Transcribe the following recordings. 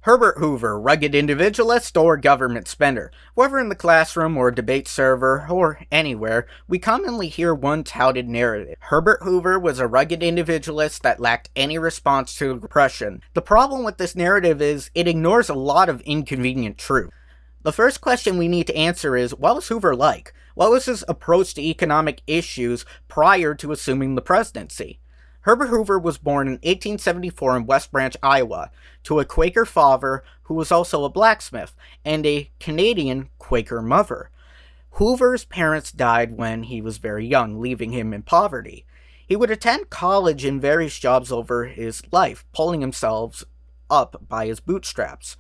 Herbert Hoover, rugged individualist or government spender. Whether in the classroom or debate server or anywhere, we commonly hear one touted narrative. Herbert Hoover was a rugged individualist that lacked any response to repression. The problem with this narrative is it ignores a lot of inconvenient truth. The first question we need to answer is, what was Hoover like? What was his approach to economic issues prior to assuming the presidency? Herbert Hoover was born in 1874 in West Branch, Iowa, to a Quaker father who was also a blacksmith, and a Canadian Quaker mother. Hoover's parents died when he was very young, leaving him in poverty. He would attend college and various jobs over his life, pulling himself up by his bootstraps.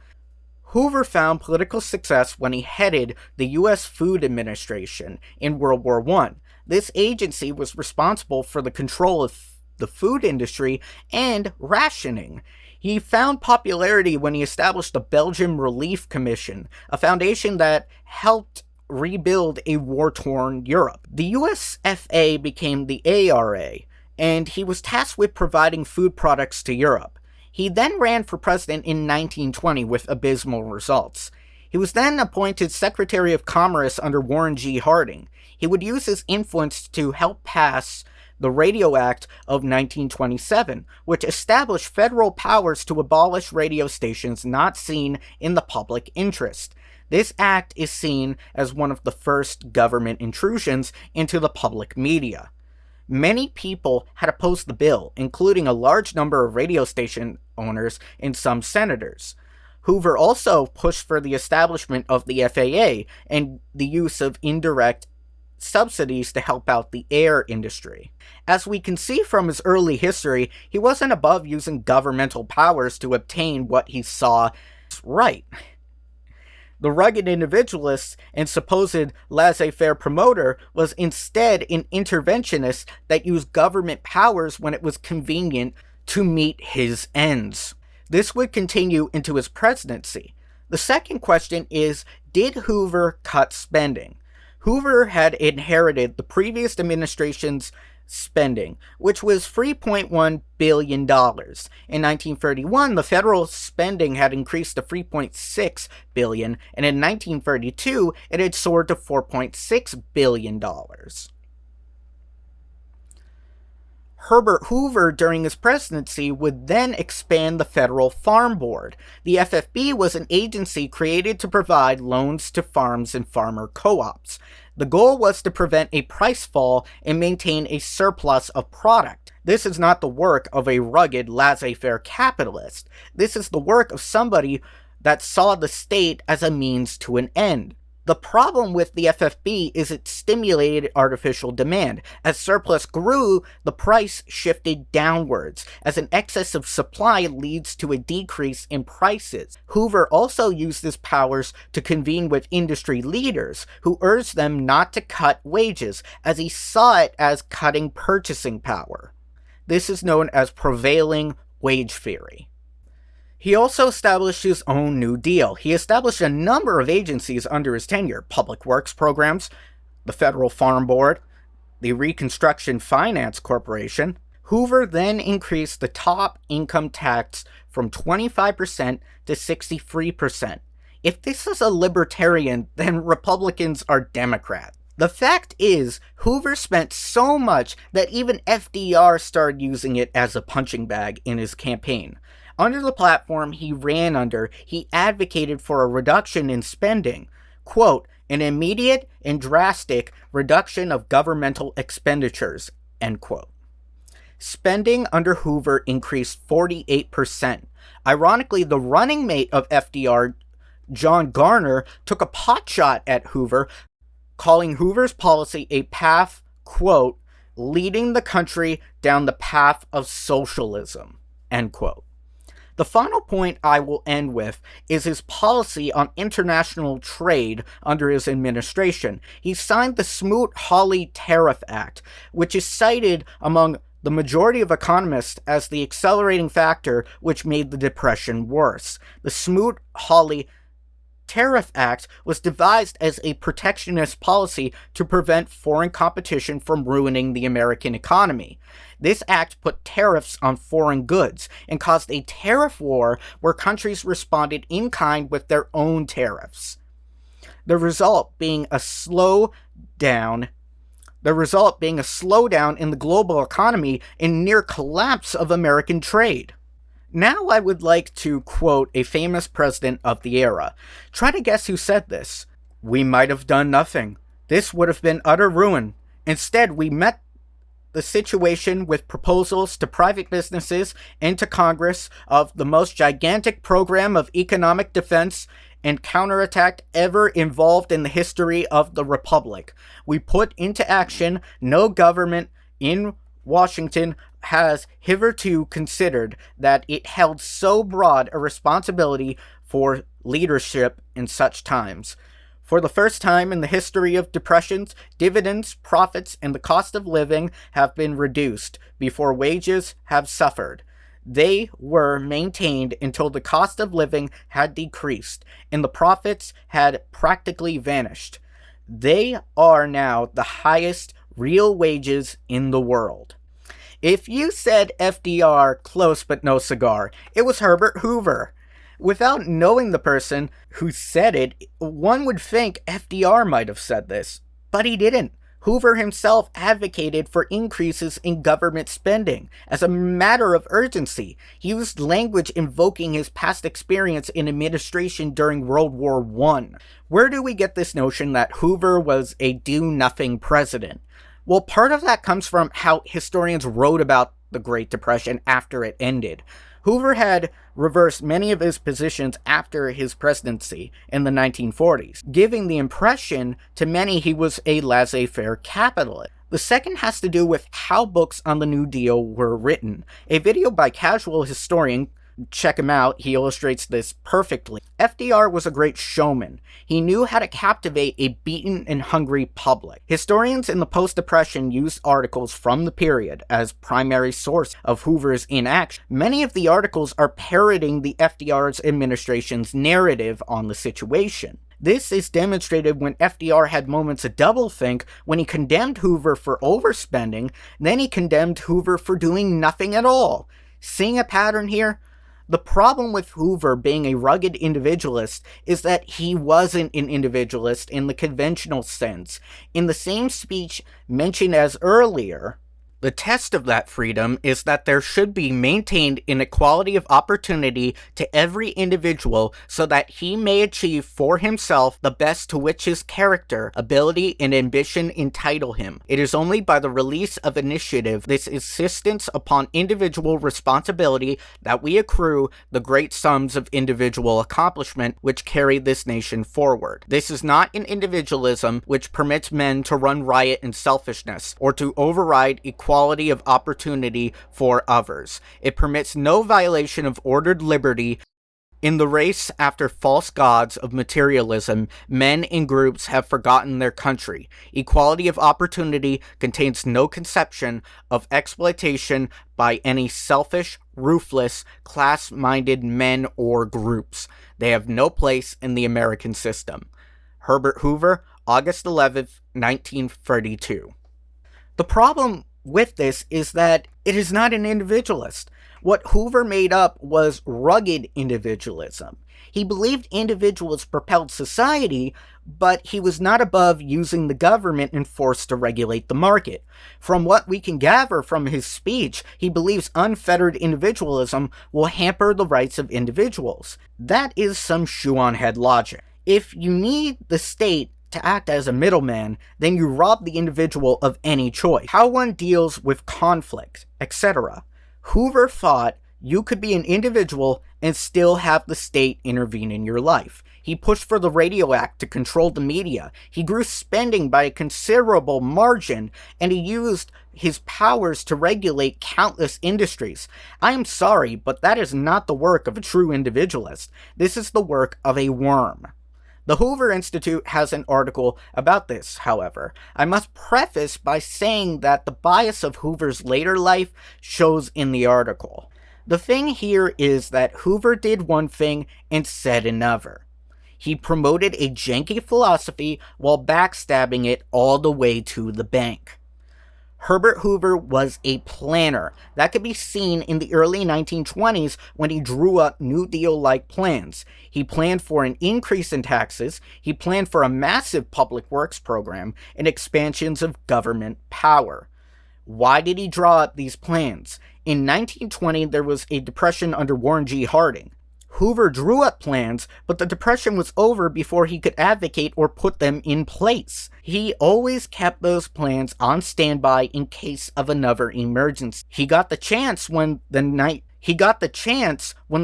Hoover found political success when he headed the U.S. Food Administration in World War I. This agency was responsible for the control of the food industry and rationing. He found popularity when he established the Belgian Relief Commission, a foundation that helped rebuild a war-torn Europe. The USFA became the ARA, and he was tasked with providing food products to Europe. He then ran for president in 1920 with abysmal results. He was then appointed Secretary of Commerce under Warren G. Harding. He would use his influence to help pass the Radio Act of 1927, which established federal powers to abolish radio stations not seen in the public interest. This act is seen as one of the first government intrusions into the public media. Many people had opposed the bill, including a large number of radio station owners and some senators. Hoover also pushed for the establishment of the FAA and the use of indirect subsidies to help out the air industry. As we can see from his early history, he wasn't above using governmental powers to obtain what he saw right. The rugged individualist and supposed laissez-faire promoter was instead an interventionist that used government powers when it was convenient to meet his ends. This would continue into his presidency. The second question is, did Hoover cut spending? Hoover had inherited the previous administration's spending, which was $3.1 billion. In 1931, the federal spending had increased to $3.6 billion, and in 1932, it had soared to $4.6 billion. Herbert Hoover, during his presidency, would then expand the Federal Farm Board. The FFB was an agency created to provide loans to farms and farmer co-ops. The goal was to prevent a price fall and maintain a surplus of product. This is not the work of a rugged, laissez-faire capitalist. This is the work of somebody that saw the state as a means to an end. The problem with the FFB is it stimulated artificial demand. As surplus grew, the price shifted downwards, as an excess of supply leads to a decrease in prices. Hoover also used his powers to convene with industry leaders, who urged them not to cut wages, as he saw it as cutting purchasing power. This is known as prevailing wage theory. He also established his own New Deal. He established a number of agencies under his tenure: Public Works Programs, the Federal Farm Board, the Reconstruction Finance Corporation. Hoover then increased the top income tax from 25% to 63%. If this is a libertarian, then Republicans are Democrats. The fact is, Hoover spent so much that even FDR started using it as a punching bag in his campaign. Under the platform he ran under, he advocated for a reduction in spending. Quote, an immediate and drastic reduction of governmental expenditures, end quote. Spending under Hoover increased 48%. Ironically, the running mate of FDR, John Garner, took a potshot at Hoover, calling Hoover's policy a path, quote, leading the country down the path of socialism, end quote. The final point I will end with is his policy on international trade under his administration. He signed the Smoot-Hawley Tariff Act, which is cited among the majority of economists as the accelerating factor which made the Depression worse. The Smoot-Hawley Tariff Act was devised as a protectionist policy to prevent foreign competition from ruining the American economy. This act put tariffs on foreign goods and caused a tariff war where countries responded in kind with their own tariffs. The result being a slowdown in the global economy and near collapse of American trade. Now I would like to quote a famous president of the era. Try to guess who said this. "We might have done nothing. This would have been utter ruin. Instead, we met the situation with proposals to private businesses and to Congress of the most gigantic program of economic defense and counterattack ever involved in the history of the Republic. We put into action no government in Washington has hitherto considered that it held so broad a responsibility for leadership in such times. For the first time in the history of depressions, dividends, profits, and the cost of living have been reduced before wages have suffered. They were maintained until the cost of living had decreased and the profits had practically vanished. They are now the highest real wages in the world." If you said FDR, close but no cigar, it was Herbert Hoover. Without knowing the person who said it, one would think FDR might have said this, but he didn't. Hoover himself advocated for increases in government spending as a matter of urgency. He used language invoking his past experience in administration during World War I. Where do we get this notion that Hoover was a do-nothing president? Well, part of that comes from how historians wrote about the Great Depression after it ended. Hoover had reversed many of his positions after his presidency in the 1940s, giving the impression to many he was a laissez-faire capitalist. The second has to do with how books on the New Deal were written. A video by casual historian, check him out, he illustrates this perfectly. FDR was a great showman. He knew how to captivate a beaten and hungry public. Historians in the post-Depression used articles from the period as primary source of Hoover's inaction. Many of the articles are parroting the FDR's administration's narrative on the situation. This is demonstrated when FDR had moments of doublethink when he condemned Hoover for overspending, then he condemned Hoover for doing nothing at all. Seeing a pattern here? The problem with Hoover being a rugged individualist is that he wasn't an individualist in the conventional sense. In the same speech mentioned as earlier, the test of that freedom is that there should be maintained an equality of opportunity to every individual so that he may achieve for himself the best to which his character, ability, and ambition entitle him. It is only by the release of initiative, this insistence upon individual responsibility, that we accrue the great sums of individual accomplishment which carry this nation forward. This is not an individualism which permits men to run riot in selfishness or to override equality of opportunity for others. It permits no violation of ordered liberty. In the race after false gods of materialism, men in groups have forgotten their country. Equality of opportunity contains no conception of exploitation by any selfish, ruthless, class-minded men or groups. They have no place in the American system. Herbert Hoover, August 11th, 1932. The problem with this is that it is not an individualist. What Hoover made up was rugged individualism. He believed individuals propelled society, but he was not above using the government and force to regulate the market. From what we can gather from his speech, he believes unfettered individualism will hamper the rights of individuals. That is some shoe-on-head logic. If you need the state to act as a middleman, then you rob the individual of any choice, how one deals with conflict, etc. Hoover thought you could be an individual and still have the state intervene in your life. He pushed for the Radio Act to control the media. He grew spending by a considerable margin, and he used his powers to regulate countless industries. I am sorry, but that is not the work of a true individualist. This is the work of a worm. The Hoover Institute has an article about this, however. I must preface by saying that the bias of Hoover's later life shows in the article. The thing here is that Hoover did one thing and said another. He promoted a janky philosophy while backstabbing it all the way to the bank. Herbert Hoover was a planner. That could be seen in the early 1920s when he drew up New Deal-like plans. He planned for an increase in taxes, he planned for a massive public works program, and expansions of government power. Why did he draw up these plans? In 1920, there was a depression under Warren G. Harding. Hoover drew up plans, but the depression was over before he could advocate or put them in place. He always kept those plans on standby in case of another emergency. He got the chance when the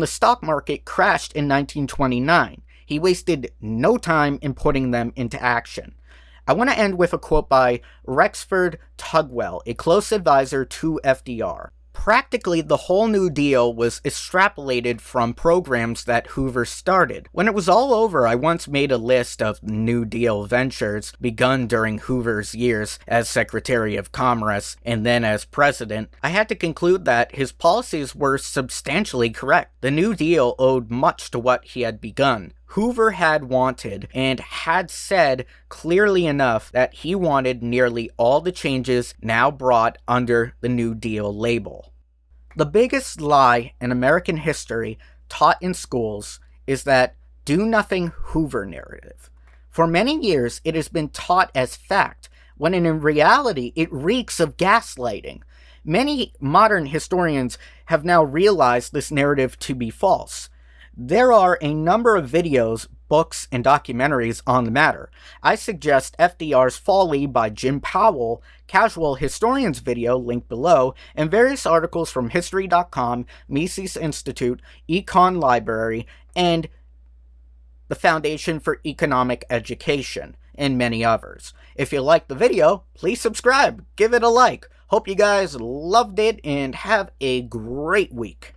stock market crashed in 1929. He wasted no time in putting them into action. I want to end with a quote by Rexford Tugwell, a close advisor to FDR. Practically the whole New Deal was extrapolated from programs that Hoover started. When it was all over, I once made a list of New Deal ventures begun during Hoover's years as Secretary of Commerce and then as President. I had to conclude that his policies were substantially correct. The New Deal owed much to what he had begun. Hoover had wanted and had said clearly enough that he wanted nearly all the changes now brought under the New Deal label. The biggest lie in American history taught in schools is that do-nothing Hoover narrative. For many years, it has been taught as fact, when in reality it reeks of gaslighting. Many modern historians have now realized this narrative to be false. There are a number of videos, books, and documentaries on the matter. I suggest FDR's Folly by Jim Powell, Casual Historian's video, linked below, and various articles from History.com, Mises Institute, Econ Library, and the Foundation for Economic Education, and many others. If you liked the video, please subscribe, give it a like. Hope you guys loved it, and have a great week.